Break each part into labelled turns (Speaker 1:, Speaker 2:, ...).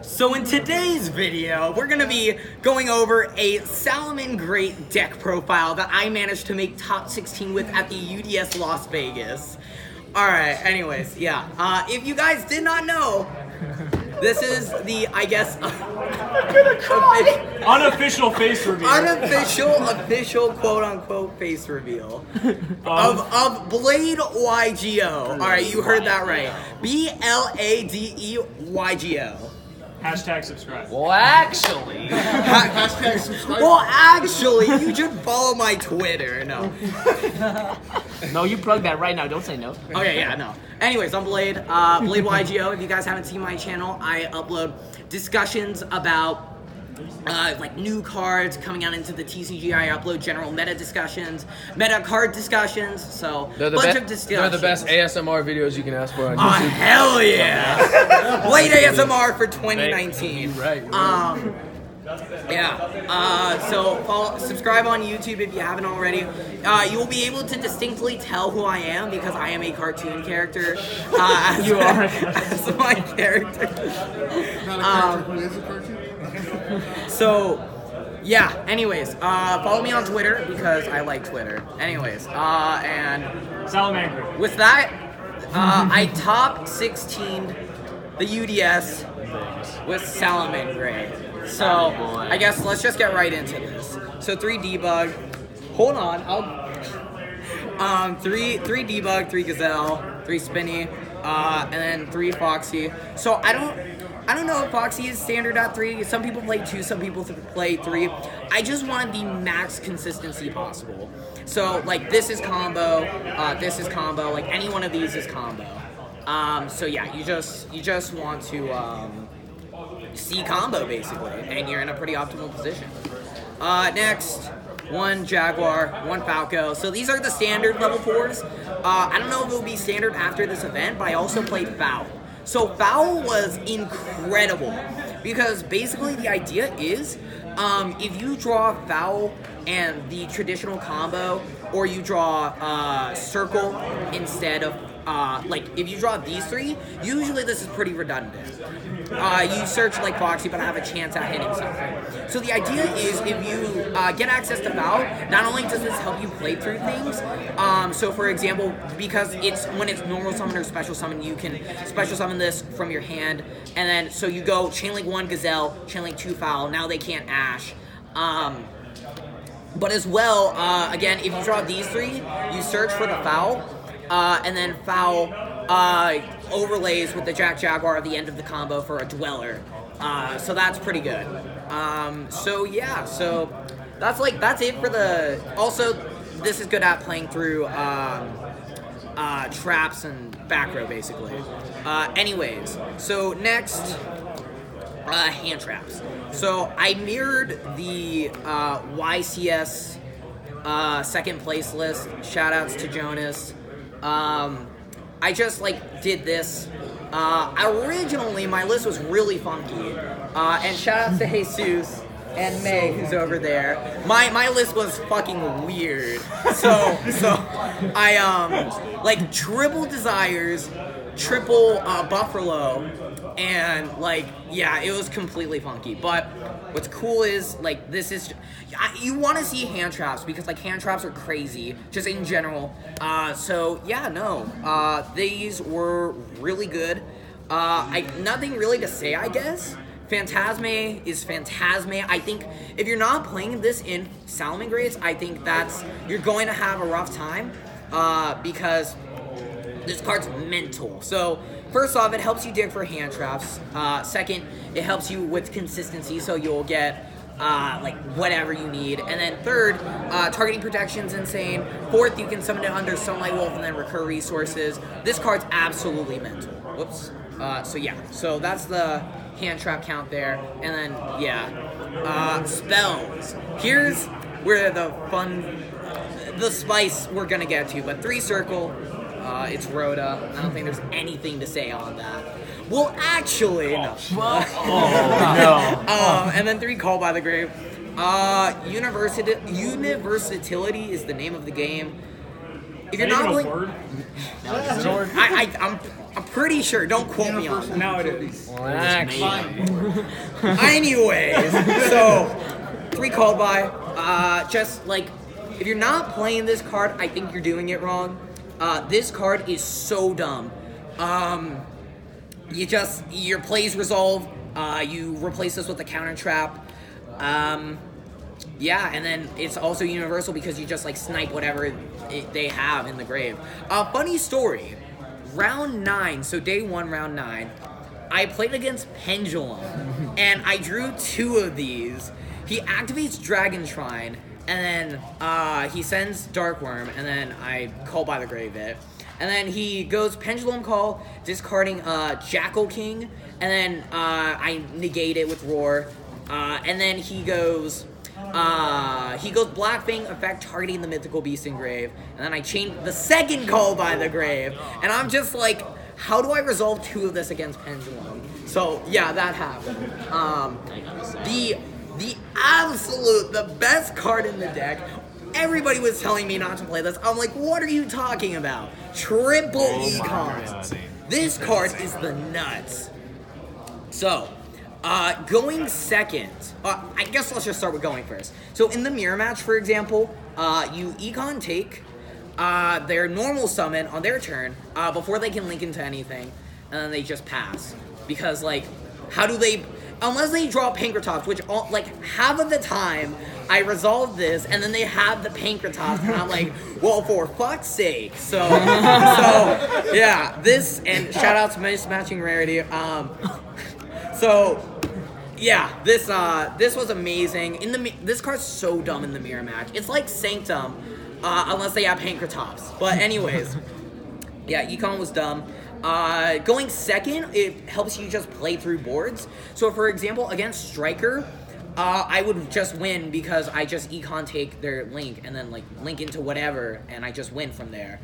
Speaker 1: So in today's video, we're going to be going over a Salamangreat deck profile that I managed to make top 16 with at the UDS Las Vegas. Alright, anyways, yeah. If you guys did not know, this is the, I guess,
Speaker 2: unofficial face reveal.
Speaker 1: Official quote-unquote face reveal of BLADEYGO. Alright, you heard that right. BLADEYGO.
Speaker 2: Hashtag subscribe.
Speaker 3: Well, actually.
Speaker 1: Hashtag subscribe. Well, actually, you should follow my Twitter. No.
Speaker 3: No, you plug that right now. Don't say no.
Speaker 1: Okay, yeah, no. Anyways, I'm Blade. BLADEYGO. If you guys haven't seen my channel, I upload discussions about like new cards coming out into the TCG. I upload general meta discussions, meta card discussions. So bunch of discussions.
Speaker 4: They're the best ASMR videos you can ask for on YouTube.
Speaker 1: Oh hell yeah! Blade ASMR for 2019.
Speaker 4: Right.
Speaker 1: Yeah. So subscribe on YouTube if you haven't already. You will be able to distinctly tell who I am because I am a cartoon character. As my character.
Speaker 5: Not a character who is a cartoon.
Speaker 1: So, yeah. Anyways, follow me on Twitter because I like Twitter. Anyways, and
Speaker 2: Salamangreat.
Speaker 1: with that, I top 16 the UDS with Salamangreat. So, I guess let's just get right into this. So 3 debug. Hold on, I'll 3 debug, 3 gazelle, 3 spinny, and then 3 foxy. So I don't know if foxy is standard at 3. Some people play 2, some people play 3. I just wanted the max consistency possible. So like this is combo, like any one of these is combo. So yeah, you just want to see combo basically, and you're in a pretty optimal position. Next, 1 Jaguar, 1 Falco. So these are the standard level 4s. I don't know if it will be standard after this event, but I also played Foul. So Foul was incredible because basically the idea is if you draw Foul and the traditional combo, or you draw Circle instead of like if you draw these 3, usually this is pretty redundant. You search like Foxy, but I have a chance at hitting something. So the idea is if you get access to Foul, not only does this help you play through things, so for example, because when it's normal summon or special summon, you can special summon this from your hand, and then so you go Chainlink 1 Gazelle, Chainlink 2 Foul, now they can't Ash. But as well, again, if you draw these 3, you search for the Foul, and then Foul overlays with the Jaguar at the end of the combo for a Dweller. So that's pretty good. So yeah, so that's it for the. Also, this is good at playing through traps and back row basically. Anyways, so next, hand traps. So I mirrored the YCS second place list. Shoutouts to Jonas. I just did this. Originally my list was really funky, and shout out to Jesus and May who's over there. My list was fucking weird. So I triple Desires, triple Buffalo, and yeah, it was completely funky. But what's cool is this is you want to see hand traps because hand traps are crazy just in general. So yeah, no, these were really good. Nothing really to say, I guess. Phantasme is Phantasme. I think if you're not playing this in Salamangreats, I think you're going to have a rough time because this card's mental. So first off, it helps you dig for hand traps. Second, it helps you with consistency, so you'll get whatever you need. And then third, targeting protection's insane. Fourth, you can summon it under Sunlight Wolf and then recur resources. This card's absolutely mental. Whoops. So yeah, so that's the hand trap count there. And then yeah, spells. Here's where the spice we're gonna get to. But 3 circle. It's Rhoda. I don't think there's anything to say on that. Well, actually, no. And then 3 Call by the Grave. Universality is the name of the game. If you're not playing, I'm pretty sure. Don't quote me on it.
Speaker 2: Now it is.
Speaker 1: Anyways, so 3 called by. Just like, if you're not playing this card, I think you're doing it wrong. This card is so dumb. Your plays resolve. You replace this with a counter trap. Yeah, and then it's also universal because you just like snipe whatever they have in the grave. Funny story. Round 9, so day 1, round 9, I played against Pendulum, and I drew 2 of these. He activates Dragon Shrine, and then he sends Dark Worm, and then I call by the grave it. And then he goes Pendulum Call, discarding Jackal King, and then I negate it with Roar. And then he goes Black Fang, effect targeting the Mythical Beast in grave. And then I chain the second call by the grave. And I'm just like, how do I resolve 2 of this against Pendulum? So yeah, that happened. The best card in the deck. Everybody was telling me not to play this. I'm like, what are you talking about? Triple Econ. This card is the nuts. So, going second, I guess let's just start with going first. So in the mirror match, for example, you Econ take their normal summon on their turn before they can link into anything, and then they just pass. Because, like, how do they... Unless they draw Pankratops, which, like, half of the time, I resolve this, and then they have the Pankratops, and I'm like, well, for fuck's sake. So yeah, this, and shoutouts to Mismatching Rarity. So, yeah, this was amazing. This card's so dumb in the mirror match. It's like Sanctum, unless they have Pankratops. But anyways, yeah, Econ was dumb. Going second, it helps you just play through boards. So, for example, against Striker, I would just win because I just Econ take their link and then, like, link into whatever, and I just win from there.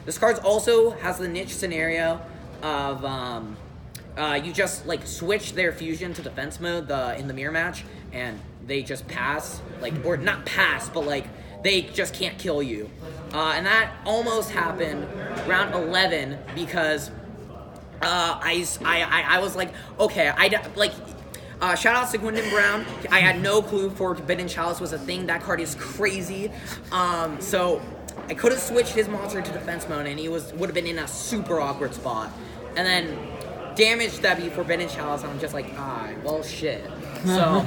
Speaker 1: This card also has the niche scenario of, you just, like, switch their fusion to defense mode in the mirror match, and they just pass, like, or not pass, but, like, they just can't kill you. And that almost happened round 11 because I was like, okay, shout out to Gwendolyn Brown. I had no clue Forbidden Chalice was a thing. That card is crazy. So I could have switched his monster to defense mode, and he would have been in a super awkward spot. And then damaged that Forbidden Chalice, and I'm just like, well, shit. So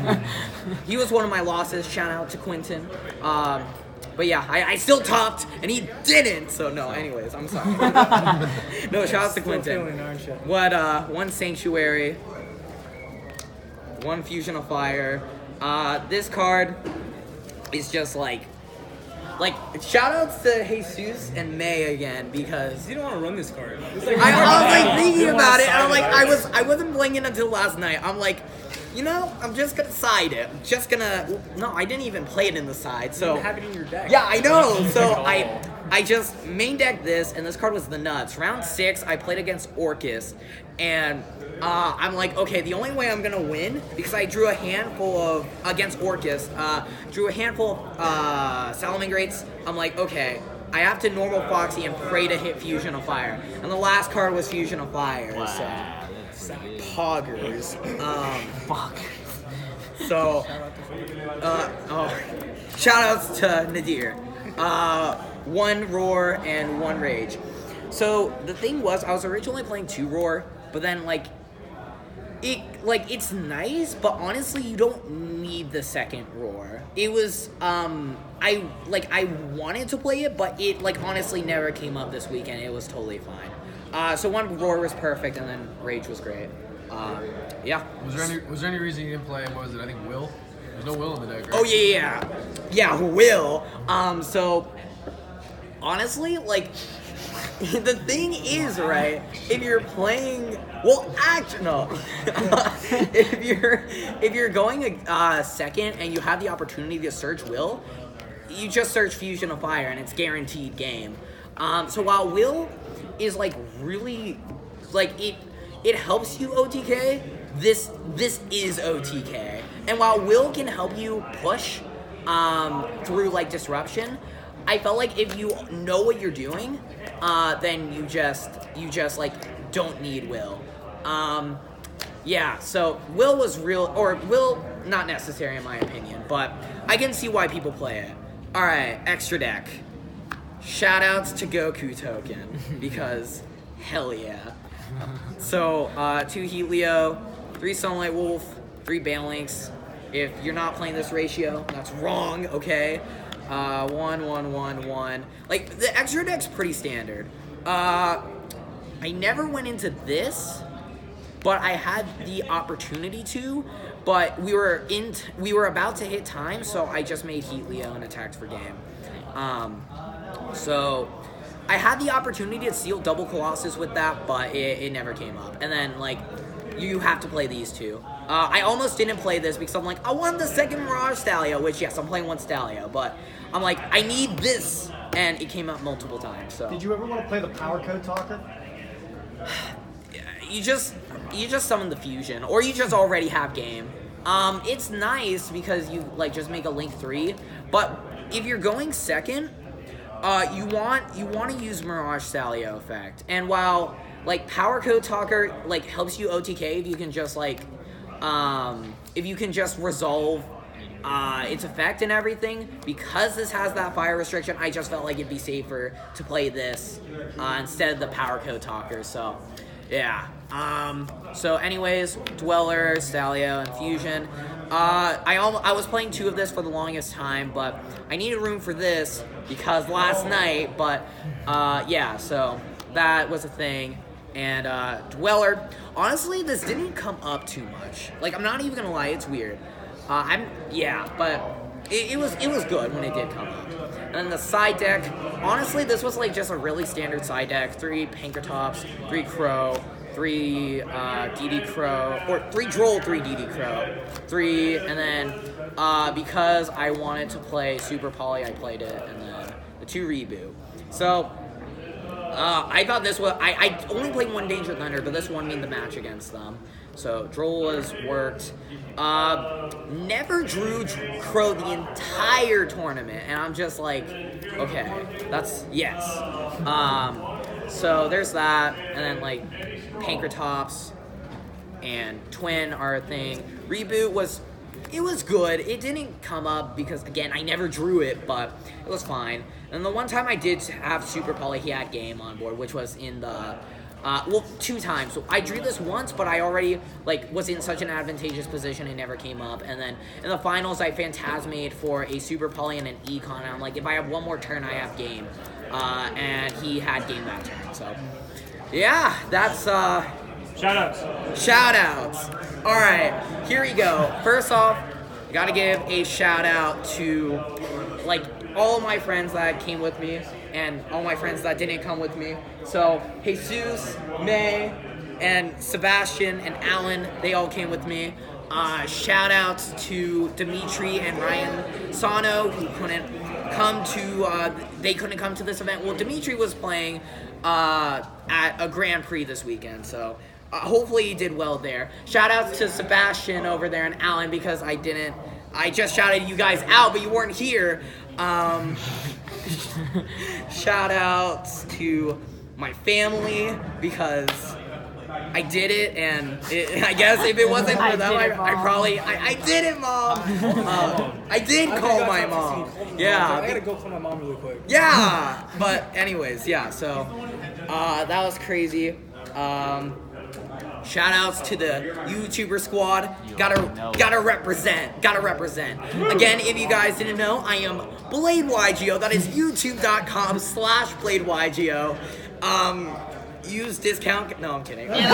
Speaker 1: he was one of my losses. Shout out to Quentin. But yeah, I still topped, and he didn't. So no, anyways, I'm sorry. No, shout out to Quentin. What? 1 Sanctuary, 1 Fusion of Fire. This card is just like shout outs to Jesus and May again, because
Speaker 2: You don't want to run this card.
Speaker 1: I was like thinking about it, and I'm like, I wasn't playing it until last night. I'm like, you know, I'm just gonna side it. I'm just gonna... No, I didn't even play it in the side, so...
Speaker 2: You have it in your deck.
Speaker 1: Yeah, I know. So I just main decked this, and this card was the nuts. Round 6, I played against Orcus, and I'm like, okay, the only way I'm gonna win, because I drew a handful of... Against Orcus, drew a handful of Salamangreats. I'm like, okay, I have to normal Foxy and pray to hit Fusion of Fire. And the last card was Fusion of Fire, so... Poggers.
Speaker 3: Fuck.
Speaker 1: So, shoutouts to Nadir. 1 Roar and 1 Rage. So the thing was, I was originally playing 2 Roar, but then it's nice, but honestly, you don't need the second Roar. It was I wanted to play it, but it honestly never came up this weekend. It was totally fine. So 1 Roar was perfect, and then Rage was great. Yeah.
Speaker 4: Was there any reason you didn't play? What was it? I think Will. There's no Will in the deck, right?
Speaker 1: Oh yeah, Will. So honestly, the thing is, right? If you're playing, if you're going second and you have the opportunity to search Will, you just search Fusion of Fire and it's guaranteed game. So while Will is really it helps you OTK, this is OTK. And while Will can help you push through disruption, I felt like if you know what you're doing, then you just like don't need Will. Yeah, so Will was Will not necessary in my opinion, but I can see why people play it. All right, extra deck. Shoutouts to Goku token because hell yeah. So 2 Helio, 3 Sunlight Wolf, 3 Balinks. If you're not playing this ratio, that's wrong. Okay. 1, 1, 1, 1. Like the extra deck's pretty standard. I never went into this, but I had the opportunity to. But we were about to hit time, so I just made Helio and attacked for game. So I had the opportunity to steal double Colossus with that, but it never came up. And then like you have to play these two. I almost didn't play this because I'm like, I want the second Mirage Stalio, which yes, I'm playing one Stalio, but I'm like, I need this, and it came up multiple times. So
Speaker 6: did you ever want to play the Power Code Talker?
Speaker 1: You just summon the fusion, or you just already have game. It's nice because you like just make a Link 3, but if you're going second, you want to use Mirage Stalio effect. And while like Power Code Talker like helps you OTK if you can just like resolve its effect and everything, because this has that fire restriction, I just felt like it'd be safer to play this instead of the Power Code Talker. So yeah. So anyways, Dweller, Stalio, and Fusion. I was playing 2 of this for the longest time, but I needed room for this because last night, but yeah, so that was a thing. And Dweller, honestly, this didn't come up too much. Like, I'm not even gonna lie, it's weird. But it was good when it did come up. And then the side deck, honestly, this was like just a really standard side deck. 3 Pankratops, 3 Crow, 3 DD Crow, or 3 Droll, 3 DD Crow, 3, and then because I wanted to play Super Poly, I played it, and then the 2 Reboot. So I thought this was, I only played 1 Danger Thunder, but this won me the match against them. So Droll has worked. Never drew Crow the entire tournament, and I'm just like, okay, that's yes. So there's that, and then like Pankratops and Twin are a thing. Reboot was good. It didn't come up because again I never drew it, but it was fine. And the one time I did have Super Poly, he had game on board, which was in the 2 times. So I drew this once, but I already like was in such an advantageous position it never came up. And then in the finals I Phantasmade for a Super Poly and an Econ, and I'm like, if I have 1 more turn I have game. And he had game that turn. So yeah, that's Shoutouts. Alright, here we go. First off, I gotta give a shout out to like all of my friends that came with me and all my friends that didn't come with me. So Jesus, May, and Sebastian and Alan, they all came with me. Shout outs to Dimitri and Ryan Sano, who couldn't come to this event. Well, Dimitri was playing at a Grand Prix this weekend, so hopefully he did well there. Shout outs to Sebastian over there and Alan, because I just shouted you guys out, but you weren't here. Shout outs to my family, because I did it, and I guess if it wasn't for them, I did it, Mom. I did call my mom. Yeah.
Speaker 6: I gotta go call my mom really quick.
Speaker 1: Yeah. But anyways, yeah. So that was crazy. Shout outs to the YouTuber squad. Gotta represent. Again, if you guys didn't know, I am BLADEYGO. That is youtube.com/BLADEYGO. Use discount. No, I'm kidding.
Speaker 7: And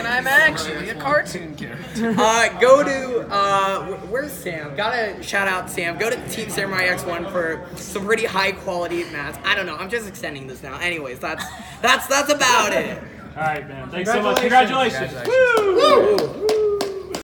Speaker 7: I'm actually a cartoon character.
Speaker 1: Go to where's Sam? Gotta shout out Sam. Go to Team Samurai X1 for some pretty high quality mats. I don't know. I'm just extending this now. Anyways, that's about it.
Speaker 2: All right, man. Thanks so much. Congratulations.
Speaker 1: Woo!